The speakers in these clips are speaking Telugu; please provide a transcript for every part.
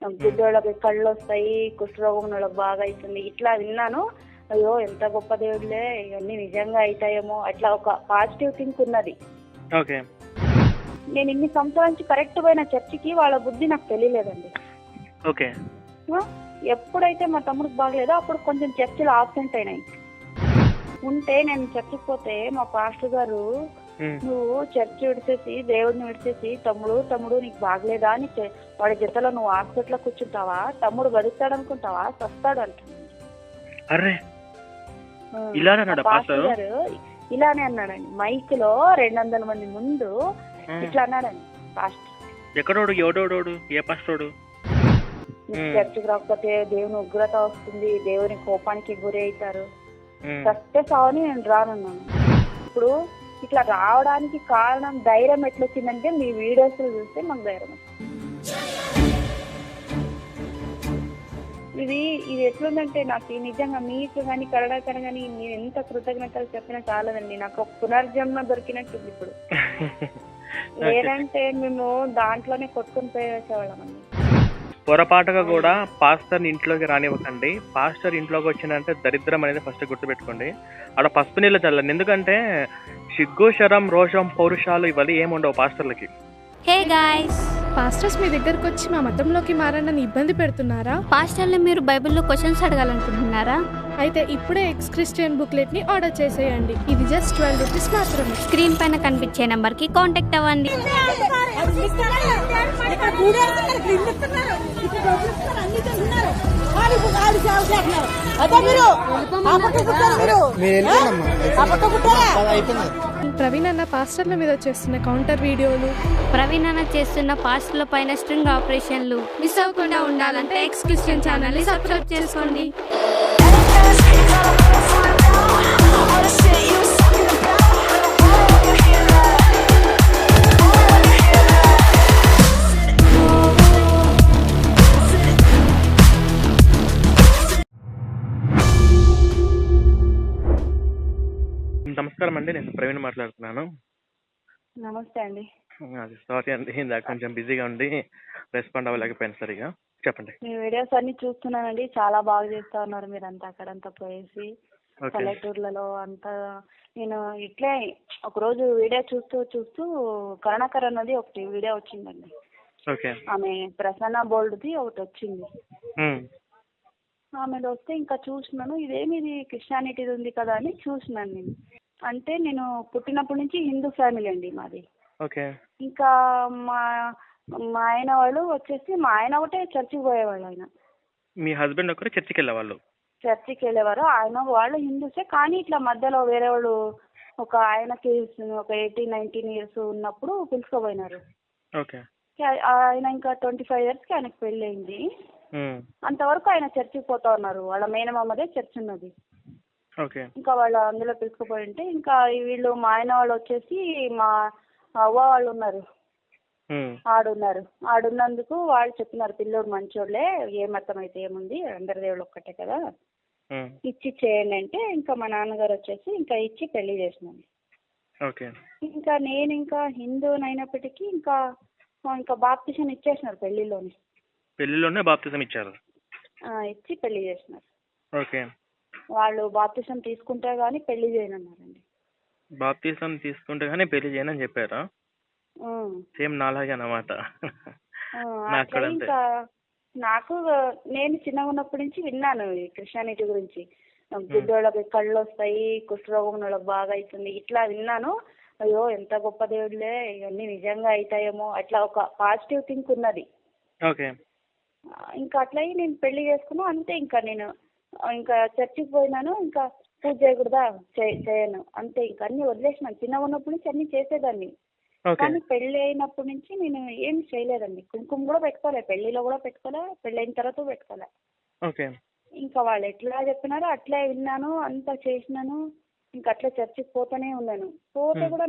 గుడ్డోళ్ళకి కళ్ళు వస్తాయి, కుష్ఠరోగం ఉన్న వాళ్ళకి బాగా అవుతుంది, ఇట్లా విన్నాను. అయ్యో ఎంత గొప్ప దేవుళ్ళే, ఇవన్నీ నిజంగా అవుతాయేమో, అట్లా ఒక పాజిటివ్ థింక్ ఉన్నది. ఓకే. నేను ఇన్ని సంవత్సరాల నుంచి కరెక్ట్ పోయిన చర్చికి వాళ్ళ బుద్ధి నాకు తెలియలేదండి. ఓకే. ఎప్పుడైతే మా తమ్ముడికి బాగలేదో అప్పుడు కొంచెం చర్చిలో ఆబ్సెంట్ అయినాయి. ఉంటే నేను చర్చికి పోతే మా పాస్టర్ గారు, నువ్వు చర్చి విడిచేసి దేవుడిని విడిచేసి తమ్ముడు నీకు బాగలేదా అని వాడి జతలో నువ్వు హాస్పిటల్లో కూర్చుంటావా, తమ్ముడు బతుకుతాడు అనుకుంటావా, చస్తాడు అంటున్నాడు. పాస్టర్ గారు ఇలానే అన్నాడండి, మైక్ లో 200 మంది ముందు ఇట్లా అన్నాడండి పాస్టర్. ఎక్కడోడు ఎవడోడు ఏ పాస్టోడు? చర్చికి రాకపోతే దేవుని ఉగ్రత వస్తుంది, దేవుని కోపానికి గురి అవుతారు, చస్తే సావని నేను రానున్నాను. ఇప్పుడు ఇట్లా రావడానికి కారణం ధైర్యం ఎట్లొచ్చిందంటే మీ వీడియోస్ చూస్తే మాకు ధైర్యం వచ్చింది. ఇది ఎట్లుందంటే నాకు నిజంగా మీకు కానీ కరడాకర కానీ మీరు ఎంత కృతజ్ఞతలు చెప్పినా చాలదండి, నాకు ఒక పునర్జన్మ దొరికినట్టుంది ఇప్పుడు. లేదంటే మేము దాంట్లోనే కొట్టుకుని పోయేసేవాళ్ళం అండి. పొరపాటుగా కూడా పాస్టర్ ఇంట్లోకి రానివ్వకండి. పాస్టర్ ఇంట్లోకి వచ్చిందంటే దరిద్రం అనేది ఫస్ట్ గుర్తుపెట్టుకోండి. అక్కడ పసుపు నీళ్ళు చల్లండి. ఎందుకంటే సిగ్గు, శరం, రోషం, పౌరుషాలు ఇవన్నీ ఏముండవు పాస్టర్లకి. హే గాయ్స్, పాస్టర్స్ మీ దగ్గరకు వచ్చి మా మతంలోకి మారని ఇబ్బంది పెడుతున్నారా? పాస్టర్లు మీరు బైబిల్లో క్వశ్చన్స్ అడగాలనుకుంటున్నారా? అయితే ఇప్పుడే ఎక్స్ క్రిస్టియన్ బుక్లెట్ ని ఆర్డర్ చేసేయండి. ఇది జస్ట్ 12 రూపీస్ మాత్రమే. స్క్రీన్ పైన కనిపించే నెంబర్ కి కాంటాక్ట్ అవ్వండి. ప్రవీణ్ అన్న పాస్టర్ల మీద చేస్తున్న కౌంటర్ వీడియోలు, ప్రవీణ్ అన్న చేస్తున్న పాస్టర్ల పైన స్ట్రింగ్ ఆపరేషన్లు మిస్ అవ్వకుండా ఉండాలంటే ఎక్స్ క్రిస్టియన్ ఛానల్ ని సబ్స్క్రైబ్ చేసుకోండి. నమస్కారం అండి, నేను ప్రవీణ్ మాట్లాడుతున్నాను. నమస్తే అండి. అది సారీ అండి, ఇందాక కొంచెం బిజీగా ఉండి రెస్పాండ్ అవ్వలేకపోయాను సరిగా. చెప్పండి. మీ వీడియోస్ అన్ని చూస్తున్నానండి, చాలా బాగా చేస్తా ఉన్నారు మీరంతా. అక్కడంతా పోయేసి పల్లెటూర్లలో అంతా నేను ఇట్లే ఒకరోజు వీడియో చూస్తూ కరుణాకర్ అన్నది ఒకటి వీడియో వచ్చిందండి. ఆమె ప్రసన్న బోల్డ్ది ఒకటి వచ్చింది. ఆమెది వస్తే ఇంకా చూసినాను, ఇదేమిది క్రిస్టియానిటీది ఉంది కదా అని చూసినాను నేను. అంటే నేను పుట్టినప్పటి నుంచి హిందూ ఫ్యామిలీ అండి మాది. ఇంకా మా ఆయన వాళ్ళు వచ్చేసి మా ఆయన ఒకటే చర్చికి పోయేవాళ్ళు. ఆయన మీ హస్బెండ్ ఒకరు చర్చికి వెళ్ళేవాళ్ళు? చర్చికి వెళ్ళేవారు. ఆయన వాళ్ళు హిందూసే, కానీ ఇట్లా మధ్యలో వేరే వాళ్ళు ఒక ఆయనకి ఒక 18-19 ఇయర్స్ ఉన్నప్పుడు పిలుచుకోపోయినారు. ఆయన ఇంకా 25 ఇయర్స్కి ఆయనకు పెళ్ళి అయింది. అంతవరకు ఆయన చర్చికి పోతా ఉన్నారు. వాళ్ళ మేనమామదే చర్చ్ ఉన్నది. ఇంకా వాళ్ళు అందులో పిలుచుకుపోయి ఉంటే ఇంకా వీళ్ళు మా ఆయన వాళ్ళు వచ్చేసి మా అవ్వ వాళ్ళు ఉన్నారు, ఆడున్నందుకు వాళ్ళు చెప్పినారు, పిల్లోడు మంచోళ్ళే, ఏ మతం అయితే ఏముంది, అందరి దేవుళ్ళు ఒక్కటే కదా, ఇచ్చి చేయండి అంటే ఇంకా మా నాన్నగారు వచ్చేసి ఇంకా ఇచ్చి పెళ్లి చేసినాను. ఇంకా నేను ఇంకా హిందూనైనప్పటికీ ఇంకా బాప్తిజం ఇచ్చేసినారు పెళ్లిలోనే బాప్తిజం ఇచ్చారు, ఇచ్చి పెళ్లి చేసినారు. వాళ్ళు బాప్తిజం తీసుకుంటే గానీ పెళ్లి చేయనన్నారండి. బాప్తిజం తీసుకుంటే గానీ పెళ్లి చేయనని చెప్పారా? సేమ్ నాలాగే అన్నమాట. ఇంకా నాకు నేను చిన్నగా ఉన్నప్పటి నుంచి విన్నాను ఈ క్రిస్టియానిటీ గురించి. గుడ్డోళ్ళకి కళ్ళు వస్తాయి, కుష్ఠరోగం ఉన్న వాళ్ళకి బాగా అవుతుంది, ఇట్లా విన్నాను. అయ్యో ఎంత గొప్ప దేవుళ్ళే, ఇవన్నీ నిజంగా అవుతాయేమో, అట్లా ఒక పాజిటివ్ థింక్ ఉన్నది. ఇంకా అట్లా నేను పెళ్లి చేసుకున్నా అంతే. ఇంకా నేను ఇంకా చర్చికి పోయినాను, ఇంకా పూజ చేయకూడదా, చేయను అంతే. ఇంకా అన్ని వదిలేసినాను. చిన్నగా ఉన్నప్పటి నుంచి అన్ని చేసేదాన్ని, కానీ పెళ్లి అయినప్పటి నుంచి నేను ఏం చేయలేదండి. కుంకుమ కూడా పెట్టుకోలే, పెళ్లిలో కూడా పెట్టుకోలే, పెళ్లి అయిన తర్వాత పెట్టుకోలే. ఇంకా వాళ్ళు ఎట్లా చెప్పినారో అట్లే విన్నాను, అంతా చేసినాను. ఇంకా అట్లా చర్చికి పోతూనే ఉన్నాను. పోతే కూడా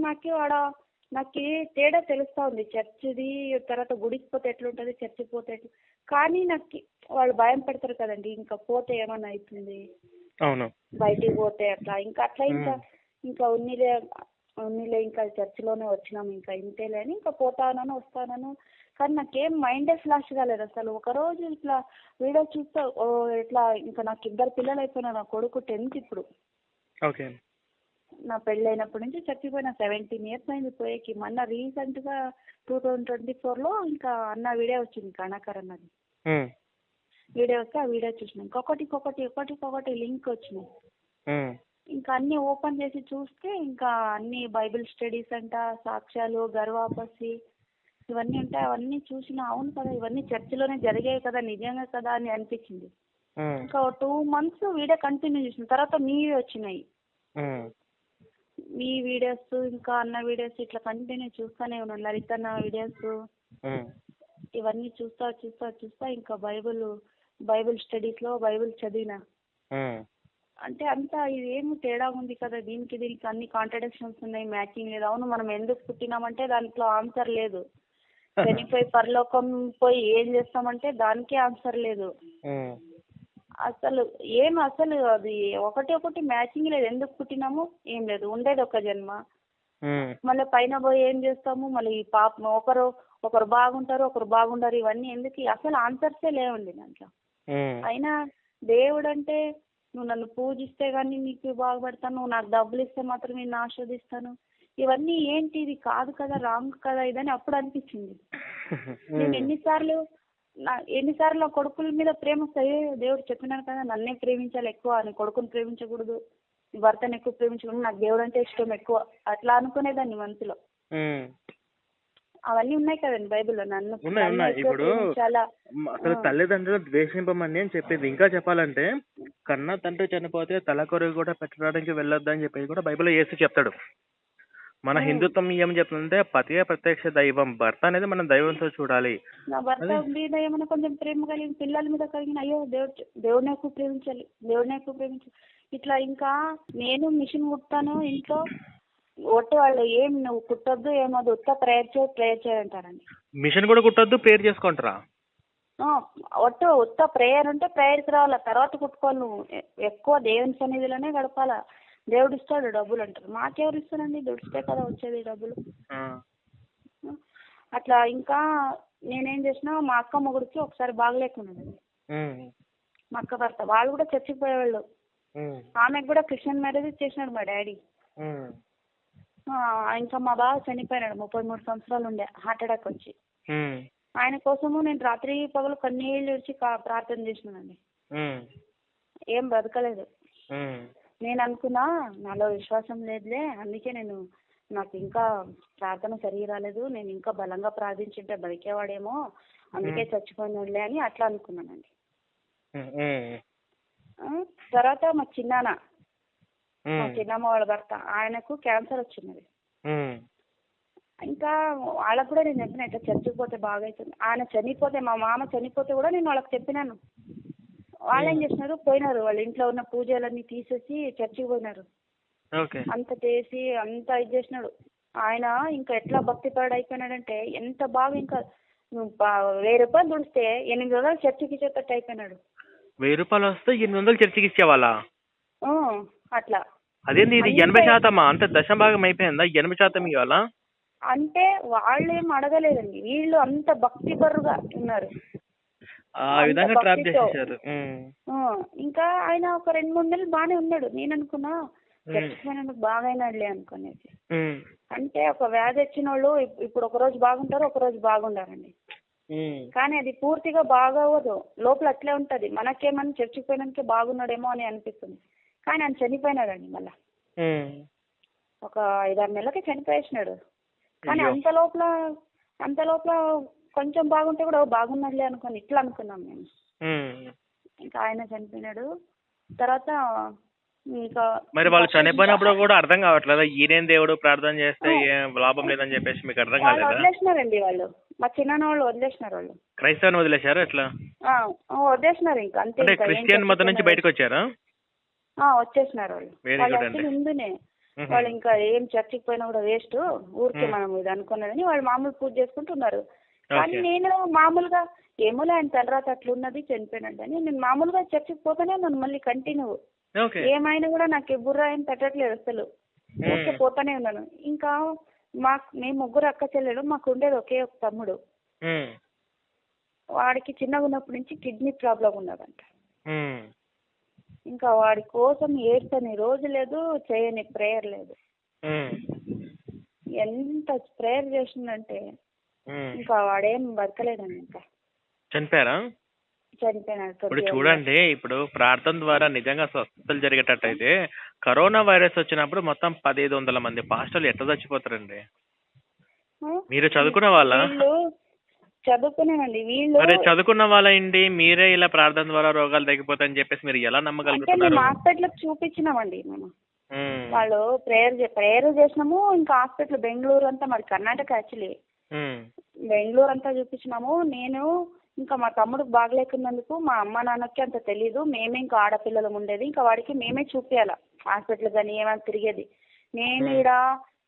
నాకు తేడా తెలుస్తా ఉంది. చర్చిది తర్వాత గుడికి పోతే ఎట్లుంటది, చర్చికి పోతే ఎట్లా, కానీ నాకు వాళ్ళు భయం పెడతారు కదండి, ఇంకా పోతే ఏమన్నా అవుతుంది, బయటికి పోతే అట్లా ఇంకా ఉన్నిలే ఇంకా చర్చిలోనే వచ్చినాము, ఇంకా ఇంతేలే అని ఇంకా పోతాను వస్తాను. కానీ నాకేం మైండే ఫ్లాష్ కాలేదు అసలు. ఒకరోజు ఇట్లా వీడియో చూస్తే ఇట్లా ఇంకా నాకు 2 పిల్లలు అయిపోయినా. నా కొడుకు 10th ఇప్పుడు. ఓకే. నా పెళ్ళి అయినప్పటి నుంచి చచ్చిపోయిన 17 years అయింది పోయేకి. మొన్న రీసెంట్గా 2024లో ఇంకా అన్న వీడియో వచ్చింది, కణాకర్ అన్నది వీడియో వస్తే ఆ వీడియో చూసినాం. ఒకటికొకటి లింక్ వచ్చినాయి. ఇంకా అన్ని ఓపెన్ చేసి చూస్తే ఇంకా అన్ని బైబిల్ స్టడీస్ అంట, సాక్ష్యాలు, గర్వాపసి ఇవన్నీ ఉంటాయి. అవన్నీ చూసిన అవును కదా ఇవన్నీ చర్చిలోనే జరిగాయి కదా, నిజంగా కదా అని అనిపించింది. ఇంకా 2 months వీడియో కంటిన్యూ చేసిన తర్వాత మీవి వచ్చినాయి. మీ వీడియోస్ ఇంకా అన్న వీడియోస్ ఇట్లా కంటిన్యూ చూస్తూనే ఉన్నాను. లలిత అన్న వీడియోస్ ఇవన్నీ చూస్తా ఇంకా బైబిల్ స్టడీస్ లో బైబిల్ చదివిన. అంటే అంతా ఇదేమి తేడా ఉంది కదా, దీనికి అన్ని కాంట్రడిక్షన్స్ ఉన్నాయి, మ్యాచింగ్ లేదు. అవును మనం ఎందుకు పుట్టినామంటే దాంట్లో ఆన్సర్ లేదు. చనిపోయి పరలోకం పోయి ఏం చేస్తామంటే దానికే ఆన్సర్ లేదు. అసలు అది ఒకటి మ్యాచింగ్ లేదు. ఎందుకు పుట్టినాము ఏం లేదు, ఉండేది ఒక జన్మ. మళ్ళీ పైన పోయి ఏం చేస్తాము, మళ్ళీ పాపం ఒకరు బాగుంటారు ఒకరు బాగుంటారు, ఇవన్నీ ఎందుకు అసలు ఆన్సర్సే లేవండి దాంట్లో. అయినా దేవుడు అంటే నువ్వు నన్ను పూజిస్తే గానీ నీకు బాగుపడతాను, నువ్వు నాకు డబ్బులు ఇస్తే మాత్రం నేను ఆస్వాదిస్తాను, ఇవన్నీ ఏంటి, ఇది కాదు కదా, రాంగ్ కదా ఇదని అప్పుడు అనిపించింది. నేను ఎన్నిసార్లు నా కొడుకుల మీద ప్రేమ వస్తాయి. దేవుడు చెప్పినాను కదా నన్నే ప్రేమించాలి ఎక్కువ, నీ కొడుకుని ప్రేమించకూడదు, నీ భర్తను ఎక్కువ ప్రేమించకూడదు, నాకు దేవుడు అంటే ఇష్టం ఎక్కువ, అట్లా అనుకునేదాన్ని మనసులో. అవన్నీ ఉన్నాయి కదండి బైబిల్లో. నన్ను ఇప్పుడు అసలు తల్లిదండ్రులు ద్వేషింపమని అని చెప్పింది. ఇంకా చెప్పాలంటే కన్న తండ్రి చనిపోతే తల కొరుగు కూడా పెట్టడానికి వెళ్ళొద్దని చెప్పేసి కూడా బైబిల్లో యేసు చెప్తాడు. మన హిందుత్వం ఏం చెప్తుందంటే పతియే ప్రత్యక్ష దైవం, భర్త అనేది మనం దైవంతో చూడాలి. నా భర్త మీద ఏమైనా కొంచెం ప్రేమ కలిగిన పిల్లల మీద కలిగిన అయ్యో దేవుడిని ఎక్కువ ప్రేమించాలి. ఇట్లా ఇంకా నేను మిషన్ కుట్టాను ఇంట్లో, ఒట్టి వాళ్ళు ఏం నువ్వు కుట్టొద్దు ఏమొద్దు, ఉత్త ప్రేయర్ చేయంటారండి. మిషన్ కూడా కుట్టొద్దు, ప్రేయర్ చేసుకుంటారా? ఉత్త ప్రేయర్ అంటే ప్రేయర్కి రావాలా, తర్వాత కుట్టుకోవాలి. నువ్వు ఎక్కువ దేవుని సన్నిధిలోనే గడపాలా, దేవుడు ఇస్తాడు డబ్బులు అంటారు. మాకెవరు ఇస్తారండి, దుడిస్తే కదా వచ్చేది డబ్బులు. అట్లా ఇంకా నేనేం చేసినా మా అక్క మొగుడికి ఒకసారి బాగలేకున్నదండి. మా అక్క భర్త వాళ్ళు కూడా చర్చికి పోయేవాళ్ళు. ఆమెకు కూడా క్రిస్టియన్ మ్యారేజ్ చేసినాడు మా డాడీ. ఇంకా మా బావ చనిపోయినాడు, 33 సంవత్సరాలు ఉండే, హార్ట్ అటాక్ వచ్చి. ఆయన కోసము నేను రాత్రి పగలు కన్నీళ్ళు విడిచి ప్రార్థన చేసినానండి. ఏం బ్రతకలేదు. నేను అనుకున్నా నాలో విశ్వాసం లేదులే, అందుకే నాకు ఇంకా ప్రార్థన సరిగా రాలేదు, నేను ఇంకా బలంగా ప్రార్థించుంటే బతికేవాడేమో, అందుకే చచ్చిపోయినలే అని అట్లా అనుకున్నానండి. తర్వాత మా చిన్నమ్మ వాళ్ళ భర్త, ఆయనకు క్యాన్సర్ వచ్చినది. ఇంకా వాళ్ళకు కూడా నేను చెప్పిన ఇట్లా చర్చికి పోతే బాగా అవుతుంది. ఆయన చనిపోతే, మా మామ చనిపోతే కూడా నేను వాళ్ళకి చెప్పినాను. వాళ్ళు ఏం చేసినారు, పోయినారు వాళ్ళ ఇంట్లో ఉన్న పూజలన్నీ తీసేసి చర్చికి పోయినారు. అంత చేసి అంత ఇది చేసినాడు. ఆయన ఇంకా ఎట్లా భక్తిపరుడు అయిపోయినాడంటే ఎంత బాగా, ఇంకా 1000 రూపాయలు దుడిస్తే 800 చర్చికి ఇచ్చేటట్టు అయిపోయినాడు. 1000 రూపాయలు వస్తే 800 చర్చికి ఇచ్చేవాళ్ళ? అట్లా. అదేంటి ఇది 80% అంత దశభాగం అయిపోయిందా? 80% ఇవ్వాలా? అంటే వాళ్ళు ఏం అడగలేదండి, వీళ్ళు అంత భక్తిపరుగా ఉన్నారు. ఆ విధంగా ట్రాప్ చేసేసారు. ఇంకా ఆయన ఒక 2-3 నెలలు బాగానే ఉన్నాడు. నేను అనుకున్నా చచ్చిపోయినందుకు బాగా అయినాడులే అనుకునేది. అంటే ఒక వ్యాధి వచ్చిన వాళ్ళు ఇప్పుడు ఒక రోజు బాగుంటారు, ఒక రోజు బాగుండారండి. కానీ అది పూర్తిగా బాగోదు, లోపల అట్లే ఉంటది. మనకేమన్నా చచ్చిపోయినాకే బాగున్నాడేమో అని అనిపిస్తుంది, కానీ ఆయన చనిపోయినాడండి. మళ్ళా ఒక 5-6 నెలలకి చనిపోయేసినాడు. కానీ అంత లోపల కొంచెం బాగుంటే కూడా బాగున్నాడులే అనుకుని ఇట్లా అనుకున్నాం మేము. ఇంకా ఆయన చనిపోయినాడు. తర్వాత ఇంకా మరి వాళ్ళు చనిపోయినప్పుడు కూడా అర్థం కావట్లేదా ఈయనేం దేవుడు ప్రార్థన చేస్తే ఏం లాభం లేదని చెప్పేసి మీకు అర్థం కాలేదా? వదిలేసినారండి వాళ్ళు, మా చిన్న వాళ్ళు వదిలేసినారు. వాళ్ళు క్రైస్తవుని వదిలేశారు ఎట్లా? వదిలేసినారు ఇంకా అంతే. అంటే క్రిస్టియన్ మతం నుంచి బయటకు వచ్చారా? వచ్చేసినారు వాళ్ళు. ముందునే వాళ్ళు ఇంకా ఏం చర్చికి పోయినా కూడా వేస్ట్, ఊరికే మనం ఇది అనుకున్నదని వాళ్ళు మామూలు పూజ చేసుకుంటున్నారు. కానీ నేను మామూలుగా ఏమోలే ఆయన తర్వాత అట్లున్నది చనిపోయినట్టు నేను మామూలుగా చర్చికి పోతానే ఉన్నాను మళ్ళీ కంటిన్యూ. ఏమైనా కూడా నాకు బుర్ర ఏం తట్టట్లేదు అసలు, ఊరికే పోతానే ఉన్నాను. ఇంకా మేము 3 అక్క చెల్లెలు, మాకు ఉండేది ఒకే ఒక తమ్ముడు. ఉమ్, వాడికి చిన్నగా ఉన్నప్పటి నుంచి కిడ్నీ ప్రాబ్లం ఉన్నదంట. ఉమ్, ఇంకా వాడి కోసం ఏడ్చని రోజు లేదు, చేయని ప్రేయర్ లేదు. ఉమ్, ఎంత ప్రేయర్ చేసిందంటే ఉమ్. ఇంకా వాడేం బతకలేదండి. ఇంకా చనిపోయారా? చనిపోయినాడు. ఇప్పుడు చూడండి, ఇప్పుడు ప్రార్థన ద్వారా నిజంగా స్వస్థతలు జరిగేటట్టయితే కరోనా వైరస్ వచ్చినప్పుడు మొత్తం 1500 మంది పాస్టర్లు ఎట్లా చచ్చిపోతారండి? మీరు చదువుకున్న వాళ్ళ? వీళ్ళు చదువుకున్నానండి. వీళ్ళు మరి చదువుకున్న వాళ్ళండి మీరే ఇలా ప్రార్థన ద్వారా రోగాలు తగ్గిపోతాయని చెప్పేసి మీరు ఎలా అంటే నమ్మగలుగుతున్నారు? మేము హాస్పిటల్కి చూపించినామండి. మేము ఉమ్, వాళ్ళు ప్రేయర్ చేసినాము. ఇంకా హాస్పిటల్ బెంగళూరు అంతా, మరి కర్ణాటక యాక్చువల్లీ ఉమ్, బెంగళూరు అంతా చూపించినాము. నేను ఇంకా మా తమ్ముడికి బాగలేకున్నందుకు మా అమ్మ నాన్నకి అంత తెలీదు. మేమే ఇంకా ఆడపిల్లలు ఉండేది. ఇంకా వాడికి మేమే చూపించాలా హాస్పిటల్ కానీ ఏమైనా తిరిగేది. నేను ఈడ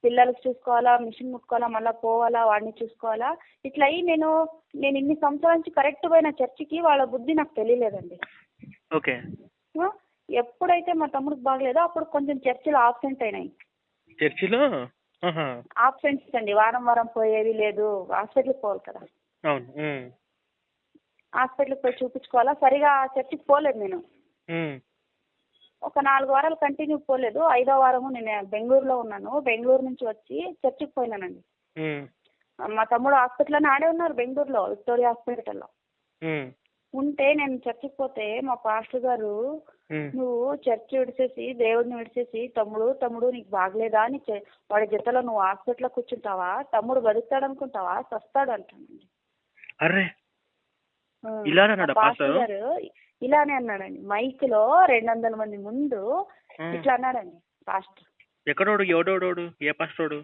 పిల్లలకి చూసుకోవాలా, మిషన్ ముట్టుకోవాలా, మళ్ళీ పోవాలా, వాడిని చూసుకోవాలా. ఇట్లా అయ్యి నేను ఇన్ని సంవత్సరాల నుంచి కరెక్ట్ పోయిన చర్చికి వాళ్ళ బుద్ధి నాకు తెలియలేదండి. ఓకే. ఎప్పుడైతే మా తమ్ముడికి బాగలేదో అప్పుడు కొంచెం చర్చిలు ఆబ్సెంట్ అయినాయి. చర్చిలో ఆబ్సెంట్స్ అండి, వారం వారం పోయేది లేదు. హాస్పిటల్కి పోవాలి కదా, అవును. ఉమ్, హాస్పిటల్కి పోయి చూపించుకోవాలా. సరిగా చర్చికి పోలేదు నేను. ఉమ్, ఒక 4 వారాలు కంటిన్యూ పోలేదు. 5వ వారము నేను బెంగళూరులో ఉన్నాను. బెంగళూరు నుంచి వచ్చి చర్చికి పోయినానండి. ఉమ్, మా తమ్ముడు హాస్పిటల్లోనే ఆడే ఉన్నారు, బెంగళూరులో విక్టోరియా హాస్పిటల్లో ఉమ్, ఉంటే. నేను చర్చికి పోతే మా పాస్టర్ గారు, ఉమ్. నువ్వు చర్చి విడిచేసి దేవుడిని విడిచేసి తమ్ముడు నీకు బాగలేదా అని వాడి జతలో నువ్వు హాస్పిటల్లో కూర్చుంటావా? తమ్ముడు బతుకుతాడు అనుకుంటావా? చస్తాడు అంటానండి. అర్రే, ఇలానే అన్నాడా పాస్టర్ పాస్టర్? గారు ఇలానే అన్నాడండి. మైక్ లో 200 మంది ముందు ఇట్లా అన్నాడండి పాస్టర్. ఎక్కడోడు? ఎవడోడు? ఏ పాస్టోడు?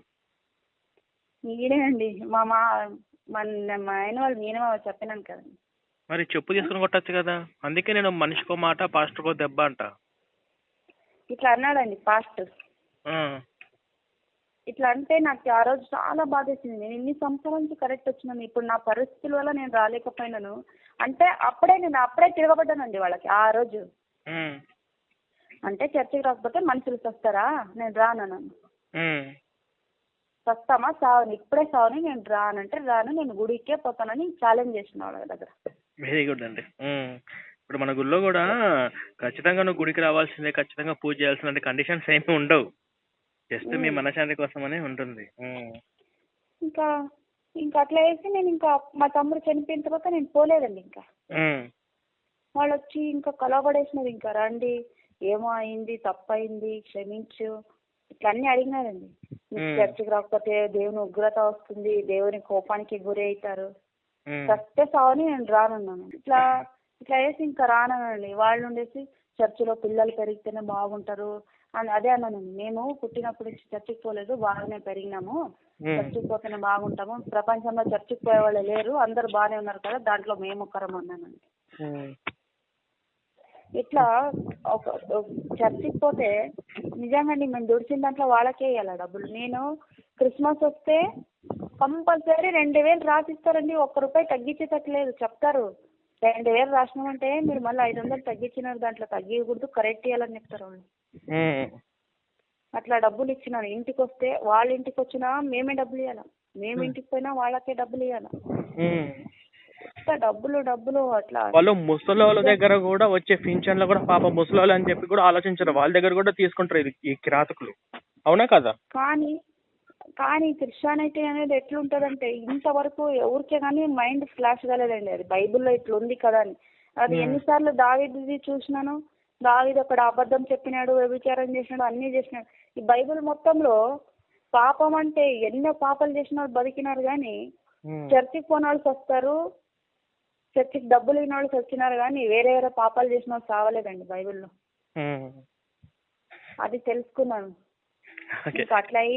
ఈడే అండి, మా ఆయన వాళ్ళు నేనే చెప్పినాను కదండి. మరి చెప్పు తీసుకుని కొట్టచ్చు కదా. అందుకే నేను మనిషికో మాట పాస్టర్కో దెబ్బ అంట. ఇట్లా అన్నాడండి పాస్టర్. ఆ, ఇట్లా అంటే నాకు ఆ రోజు చాలా బాధేసింది. నేను ఇన్ని సంవత్సరాల నుంచి కరెక్ట్ వచ్చినాను. ఇప్పుడు నా పరిస్థితుల వల్ల నేను రాలేకపోయినాను. అంటే అప్పుడే తిరగబడ్డానండి వాళ్ళకి ఆ రోజు. ఉమ్, అంటే చర్చికి రాకపోతే మనుషులు చస్తారా, నేను రానన్నాను. ఉమ్. చస్తామా సావని, ఇప్పుడే సావని, నేను రానంటే రాను, నేను గుడికే పోతానని ఛాలెంజ్ చేసిన వాళ్ళ దగ్గర. వెరీ గుడ్ అండి. ఇప్పుడు మన గుళ్ళో కూడా ఖచ్చితంగా నువ్వు గుడికి రావాల్సిందే, ఖచ్చితంగా పూజ చేయాల్సిన కండిషన్స్ ఏమీ ఉండవు. జస్ట్ మీ మనశ్శాంతి కోసమనే ఉంటుంది. ఇంకా అట్లా వేసి నేను ఇంకా మా తమ్ముడు చనిపోయిన తర్వాత నేను పోలేదండి. ఇంకా వాళ్ళు వచ్చి ఇంకా కలవబడేసినారు. ఇంకా రండి, ఏమో అయింది, తప్పయింది, క్షమించు, ఇట్లా అన్ని అడిగినారండి. చర్చికి రాకపోతే దేవుని ఉగ్రత వస్తుంది, దేవుని కోపానికి గురి అవుతారు, చస్తే సావని నేను రానున్నాను. ఇట్లా వేసి ఇంకా రానండి. వాళ్ళు ఉండేసి చర్చిలో పిల్లలు పెరిగితేనే బాగుంటారు అని అదే అన్నానండి. మేము పుట్టినప్పటి నుంచి చర్చికి పోలేదు, బాగానే పెరిగినాము, చర్చికి పోతేనే బాగుంటాము, ప్రపంచంలో చర్చికి పోయే వాళ్ళు లేరు, అందరు బాగానే ఉన్నారు కదా, దాంట్లో మేము ఒక్కరం అన్నానండి. ఇట్లా ఒక చర్చికి పోతే నిజంగా మేము దుడిచిన దాంట్లో వాళ్ళకే ఇవ్వాలి డబ్బులు. నేను క్రిస్మస్ వస్తే కంపల్సరీ 2000 రాసిస్తారండి. ₹1 తగ్గించేటట్లేదు. చెప్తారు 2000 రాసినామంటే మీరు మళ్ళీ 500 తగ్గించినారు, దాంట్లో తగ్గియకూడదు, కరెక్ట్ ఇవ్వాలని చెప్తారు వాళ్ళు. అట్లా డబ్బులు ఇచ్చినారు. ఇంటికి వస్తే వాళ్ళ ఇంటికి వచ్చినా మేమే డబ్బులు ఇవ్వాలా, మేము ఇంటికి పోయినా వాళ్ళకే డబ్బులు ఇవ్వాలా. డబ్బులు అట్లా. వాళ్ళు ముసలోళ్ళ దగ్గర కూడా వచ్చే పింఛన్లు కూడా పాప ముసలోళ్ళు అని చెప్పి కూడా ఆలోచించరు, వాళ్ళ దగ్గర కూడా తీసుకుంటారు ఈ కిరాతకులు. అవునా కదా? కానీ క్రిస్టియానిటీ అనేది ఎట్లుంటదంటే ఇంతవరకు ఎవరికే కానీ మైండ్ ఫ్లాష్ కాలేదండి. అది బైబిల్లో ఇట్లా ఉంది కదా అని. అది ఎన్నిసార్లు దావీదుది చూసినాను. దావీదు అక్కడ అబద్ధం చెప్పినాడు, వ్యభిచారం చేసినాడు, అన్ని చేసినాడు. ఈ బైబిల్ మొత్తంలో పాపం అంటే ఎన్నో పాపాలు చేసిన వాళ్ళు బతికినారు, కానీ చర్చికి పోయిన వాళ్ళు వస్తారు, చర్చికి డబ్బులు ఇన్న వాళ్ళు వచ్చినారు, కానీ వేరే పాపాలు చేసిన వాళ్ళు సావలేదండి బైబిల్లో. అది తెలుసుకున్నాను.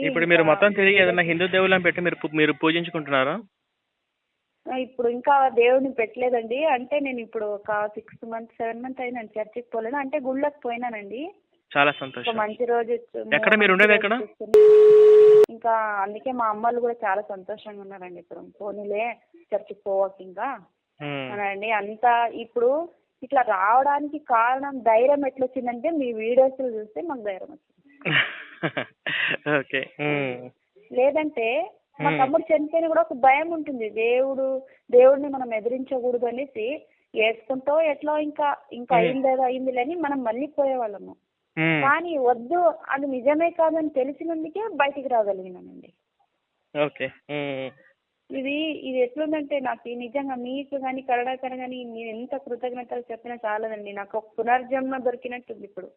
ఇప్పుడు మీరు మొత్తం తిరిగి ఏదైనా హిందూ దేవుళ్ళని పెట్టి మీరు పూజించుకుంటున్నారా? ఇప్పుడు ఇంకా దేవుడిని పెట్టలేదండి. అంటే నేను ఇప్పుడు ఒక 6 months 7 months అయినా చర్చికి పోలేను. అంటే గుళ్ళకి పోయినానండి. చాలా సంతోషం. మంచి రోజు. ఎక్కడ మీరు ఉండేది? ఎక్కడ? ఇంకా అందుకే మా అమ్మలు కూడా చాలా సంతోషంగా ఉన్నారండి. ఇప్పుడు పోనీలే చర్చికి పోవక ఇంకా అనండి. అంతా ఇప్పుడు ఇట్లా రావడానికి కారణం ధైర్యం ఎట్లొచ్చిందంటే మీ వీడియోస్ చూస్తే మాకు ధైర్యం వచ్చింది. ఓకే. లేదంటే మా తమ్ముడు చనిపోయిన కూడా ఒక భయం ఉంటుంది, దేవుడిని మనం ఎదిరించకూడదు అనేసి వేసుకుంటూ ఎట్లా ఇంకా అయిందిలే అని మనం మళ్ళీ పోయేవాళ్ళము. కానీ వద్దు, అది నిజమే కాదని తెలిసినందుకే బయటికి రాగలిగినానండి. ఇది ఎట్లుందంటే నాకు నిజంగా మీకు కానీ కరుణాకర్ కానీ నేను ఎంత కృతజ్ఞతలు చెప్పినా చాలదండి. నాకు ఒక పునర్జన్మ దొరికినట్టుంది ఇప్పుడు.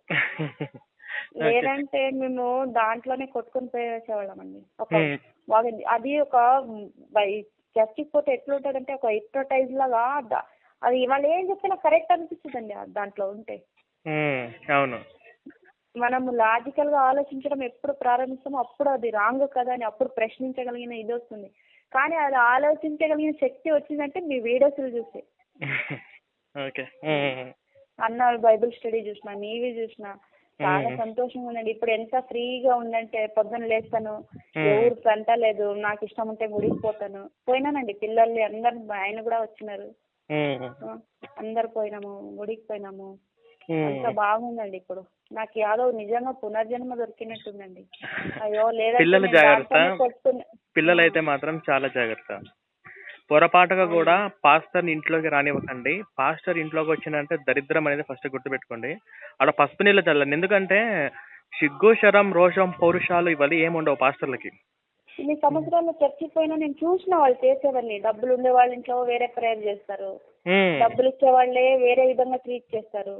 లేదంటే మేము దాంట్లోనే కొట్టుకొని పోయేసేవాళ్ళం అండి. అది ఒక చర్చికి పోతే ఎట్లుంటదంటే ఒక హిప్నోటైజ్ లాగా అది వాళ్ళు ఏం చెప్పినా కరెక్ట్ అనిపిస్తుంది అండి దాంట్లో ఉంటే. అవును, మనము లాజికల్ గా ఆలోచించడం ఎప్పుడు ప్రారంభిస్తామో అప్పుడు అది రాంగ్ కదా అని అప్పుడు ప్రశ్నించగలిగిన ఇది వస్తుంది. కానీ అది ఆలోచించగలిగిన శక్తి వచ్చిందంటే మీ వీడియోస్లు చూసి. అన్న బైబిల్ స్టడీ చూసిన, మీవి చూసిన, చాలా సంతోషంగా ఉందండి. ఇప్పుడు ఎంత ఫ్రీగా ఉందంటే పొద్దున్న లేస్తాను, ఎవరు పంట లేదు, నాకు ఇష్టం ఉంటే గుడికి పోతాను. పోయినానండి, పిల్లల్ని అందరు, ఆయన కూడా వచ్చినారు, అందరు పోయినాము, గుడికి పోయినాము. అంత బాగుందండి ఇప్పుడు. నాకు యాదవ్ నిజంగా పునర్జన్మ దొరికినట్టుందండి. అయ్యో లేదా పిల్లలైతే మాత్రం చాలా జాగ్రత్త. పొరపాటుగా కూడా పాస్టర్ ఇంట్లోకి రానివ్వకండి. పాస్టర్ ఇంట్లోకి వచ్చిందంటే దరిద్రం అనేది ఫస్ట్ గుర్తుపెట్టుకోండి. ఆడ పసుపు నీళ్ళు చల్లండి. ఎందుకంటే సిగ్గు, శరం, రోషం, పౌరుషాలు ఇవన్నీ ఏముండవు పాస్టర్లకి. ఇన్ని సంవత్సరాల్లో చర్చికి పోయినా నేను చూసిన వాళ్ళు చేసేవన్నీ. డబ్బులు ఉండే వాళ్ళ ఇంట్లో వేరే ప్రేయర్ చేస్తారు, డబ్బులు ఇచ్చే వాళ్ళే వేరే విధంగా ట్రీట్ చేస్తారు.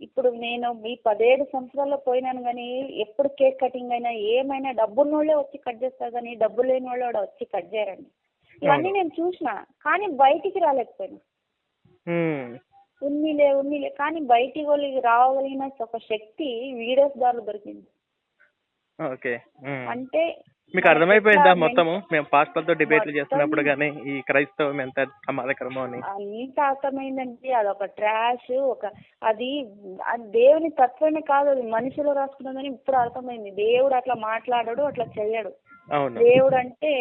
ఇప్పుడు నేను ఈ 17 సంవత్సరాల్లో పోయినాను కానీ ఎప్పుడు కేక్ కటింగ్ అయినా ఏమైనా డబ్బున్నోళ్ళే వచ్చి కట్ చేస్తారు కానీ డబ్బు లేని వాళ్ళు వచ్చి కట్ చేయరండి. ఇవన్నీ నేను చూసిన కానీ బయటికి రాలేకపోయినా. ఉన్నిలే కానీ బయటికి రాగలిగిన ఒక శక్తి వీడియోస్ ద్వారా దొరికింది. అంటే మీకు అర్థమైపోయిందా మొత్తము మేము పాస్టర్తో డిబేట్లు చేస్తున్నప్పుడు కానీ ఈ క్రైస్తవం ఎంత ప్రమాదకరమో అని? అంత అర్థమైందండి. అదొక ట్రాష్, అది దేవుని తత్వమే కాదు, అది మనుషులు రాసుకున్నదని ఇప్పుడు అర్థమైంది. దేవుడు అట్లా మాట్లాడాడు, అట్లా చెయ్యడు. దేవుడు అంటే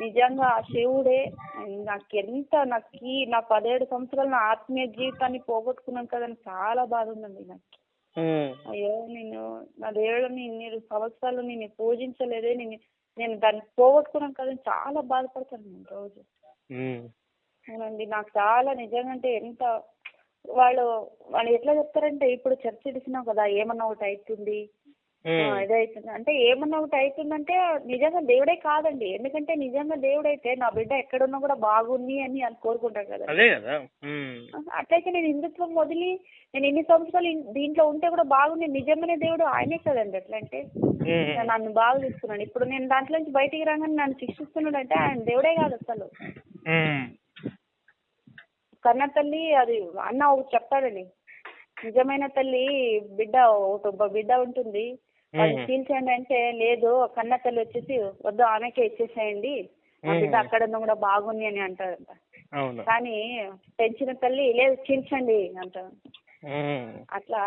నిజంగా శివుడే. నా 17 సంవత్సరాలు నా ఆత్మీయ జీవితాన్ని పోగొట్టుకున్నాను కదని చాలా బాధ ఉందండి నాకు. అయ్యో, నా దేవుడిని ఇన్ని సంవత్సరాలు నేను పూజించలేదే, నేను దాన్ని పోగొట్టుకున్నాను కదా చాలా బాధపడతాను నేను రోజు. అవునండి, నాకు చాలా నిజంగా అంటే ఎంత వాళ్ళు ఎట్లా చెప్తారంటే, ఇప్పుడు చర్చ ఇడిసినావు కదా ఏమన్నా ఒకటి అవుతుంది, ఇదవుతుంది అంటే ఏమన్నా ఒకటి అవుతుందంటే నిజంగా దేవుడే కాదండి. ఎందుకంటే నిజంగా దేవుడైతే నా బిడ్డ ఎక్కడున్నా కూడా బాగుంది అని కోరుకుంటాడు కదా. అట్లయితే నేను హిందుత్వం వదిలి నేను ఇన్ని సంవత్సరాలు దీంట్లో ఉంటే కూడా బాగుంది, నిజంగానే దేవుడు ఆయనే కదండి. ఎట్లా అంటే నన్ను బాగా చూస్తున్నాడు. ఇప్పుడు నేను దాంట్లో నుంచి బయటికి రాగానే నన్ను శిక్షిస్తున్నాడు అంటే ఆయన దేవుడే కాదు అసలు. కన్న తల్లి అది అన్న ఒకటి చెప్తాడండి, నిజమైన తల్లి బిడ్డ ఉంటుంది, అది చీల్చేయండి అంటే లేదు, కన్న తల్లి వచ్చేసి వద్దు ఆమెకే ఇచ్చేసేయండి, ఆ బిడ్డ అక్కడ కూడా బాగుంది అని అంటారంట. కానీ పెంచిన తల్లి లేదు చీల్చండి అంటారు. అట్లా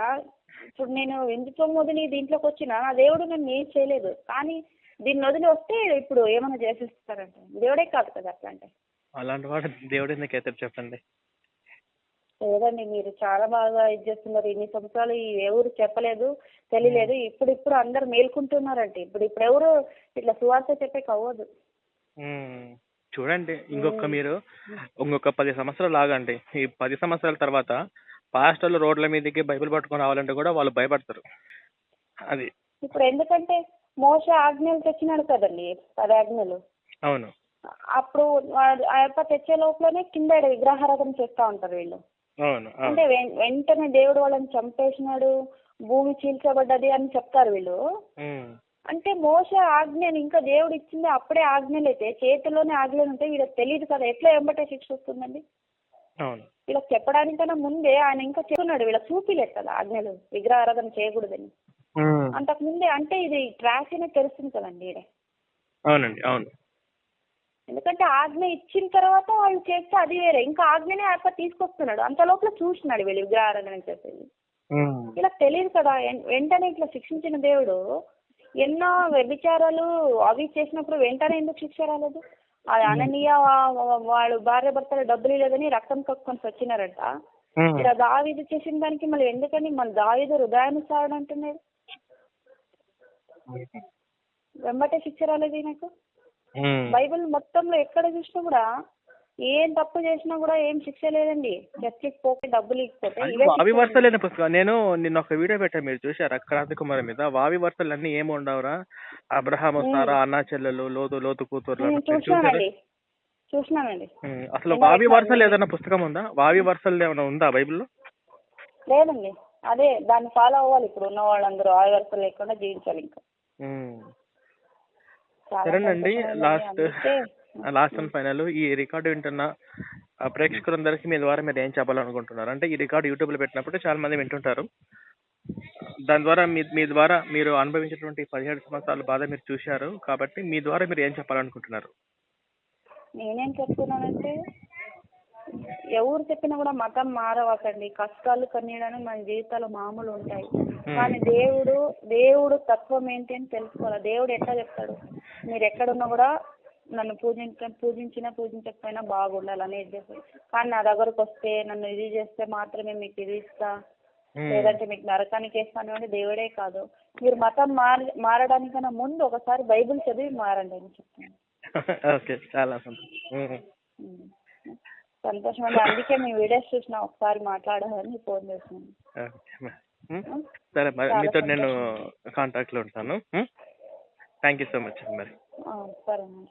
ఇప్పుడు నేను హిందుత్వం వదిలి దీంట్లోకి వచ్చిన ఆ దేవుడు నన్ను ఏం చేయలేదు, కానీ దీన్ని వదిలి వస్తే ఇప్పుడు ఏమైనా చేసేస్తారంట. దేవుడే కాదు కదా అట్లా అంటే. అలాంటి వాడు దేవుడు ఎందుకైతే చెప్పండి. లేదండి, మీరు చాలా బాగా ఇది చేస్తున్నారు. ఇన్ని సంవత్సరాలు ఎవరు చెప్పలేదు, తెలియలేదు. ఇప్పుడు అందరు మేల్కుంటున్నారంటే ఇప్పుడు ఎవరు ఇట్లా సువార్త చెప్పే అవ్వదు. చూడండి, ఇంకొక 10 సంవత్సరాలు ఆగండి. ఈ 10 సంవత్సరాల తర్వాత పాస్టర్లు రోడ్ల మీదకి బైబిల్ పట్టుకొని రావాలంటే కూడా వాళ్ళు భయపడతారు. అది ఇప్పుడు ఎందుకంటే మోషే ఆజ్ఞలు తెచ్చినాడు కదండి, 10 ఆజ్ఞలు. అవును, అప్పుడు ఆ యొక్క తెచ్చే లోపలనే కింద విగ్రహారాధన చేస్తా ఉంటారు వీళ్ళు. అంటే వెంటనే దేవుడు వాళ్ళని చంపేసినాడు, భూమి చీల్చబడ్డది అని చెప్తారు వీళ్ళు. అంటే మోషే ఆజ్ఞని ఇంకా దేవుడు ఇచ్చింది అప్పుడే ఆజ్ఞలు అయితే చేతిలోనే ఆజ్ఞలు ఉంటే వీళ్ళకి తెలియదు కదా, ఎట్లా వెంబటే శిక్ష వస్తుందండి. వీళ్ళకి చెప్పడానికన్నా ముందే ఆయన ఇంకా చెప్తున్నాడు, వీళ్ళకి చూపిలేదు కదా ఆజ్ఞలు విగ్రహారాధన చేయకూడదని. అంతకు ముందే అంటే ఇది ట్రాష్ అనే తెలుస్తుంది కదండి. అవునండి, అవును. ఎందుకంటే ఆజ్ఞ ఇచ్చిన తర్వాత వాళ్ళు చేస్తే అది వేరే, ఇంకా ఆజ్ఞనే ఆయన తీసుకొస్తున్నాడు, అంత లోపల చూసినాడు వీళ్ళు విగ్రహారాధన చేసేది. ఇలా తెలియదు కదా. వెంటనే ఇట్లా శిక్షించిన దేవుడు ఎన్నో వ్యభిచారాలు అవి చేసినప్పుడు వెంటనే ఎందుకు శిక్ష రాలేదు? అననీయ వాడు భార్య భర్తలు డబ్బులు లేదని రక్తం కక్కుని వచ్చినారంట. ఇలా దావీదు చేసిన దానికి మళ్ళీ ఎందుకని మళ్ళీ దావీదు హృదయానుసారుడు అంటున్నాడు, వెంబటే శిక్ష రాలేదు నాకు. బైబిల్ మొత్తంలో ఎక్కడ చూసినా కూడా ఏం తప్పు చేసినా కూడా ఏం శిక్ష లేదండి. చర్చికి పోతే డబ్బులు ఇకపోతే వావి వర్షాలైన పుస్తకం. నేను నిన్న ఒక వీడియో పెట్టాను, మీరు చూసారా? క్రాంతి కుమార్ మీద వావి వర్షాలు అన్ని ఏమి ఉండవురా, అబ్రహాం సారా అన్నా చెల్లెలు, లోతు కూతురు. చూసినానండి. అసలు వావి వర్షాలు ఏదైనా పుస్తకం ఉందా? వావి వర్షాలు ఏమైనా ఉందా బైబిల్లో? లేదండి. అదే దాన్ని ఫాలో అవ్వాలి ఇప్పుడు ఉన్న వాళ్ళందరూ. వావి వర్షాలు లేకుండా జీవించాలి ఇంకా. సరేనండి, లాస్ట్ అండ్ ఫైనల్, ఈ రికార్డు వింటున్న ప్రేక్షకులందరికీ మీ ద్వారా మీరు ఏం చెప్పాలనుకుంటున్నారు? అంటే ఈ రికార్డు యూట్యూబ్లో పెట్టినప్పుడు చాలా మంది వింటుంటారు. దాని ద్వారా మీ ద్వారా మీరు అనుభవించినటువంటి 17 సంవత్సరాల బాధ మీరు చూశారు కాబట్టి మీ ద్వారా మీరు ఏం చెప్పాలనుకుంటున్నారు? నేనేం చెప్తున్నానంటే, ఎవరు చెప్పినా కూడా మతం మారవకండి. కష్టాలు కన్నీడని మన జీవితాలు మామూలు ఉంటాయి. కానీ దేవుడు తత్వం ఏంటి అని తెలుసుకోవాలి. దేవుడు ఎట్లా చెప్తాడు, మీరు ఎక్కడున్నా కూడా నన్ను పూజించినా పూజించకపోయినా బాగుండాలని చెప్పి. కానీ నా దగ్గరకు వస్తే నన్ను ఇది చేస్తే మాత్రమే మీకు ఇది ఇస్తా, లేదంటే మీకు నరకానికి వేస్తాను అంటే దేవుడే కాదు. మీరు మతం మారడానికన్నా ముందు ఒకసారి బైబిల్ చదివి మారండి అని చెప్తాను. ఓకే, చాలా సంతోషం అండి. అందుకే మీ వీడియోస్ చూసిన ఒకసారి మాట్లాడాలని ఫోన్ చేస్తున్నాను. సరే, మీతో నేను కాంటాక్ట్లో ఉంటాను. థ్యాంక్ యూ సో మచ్ మరి. సరే అండి.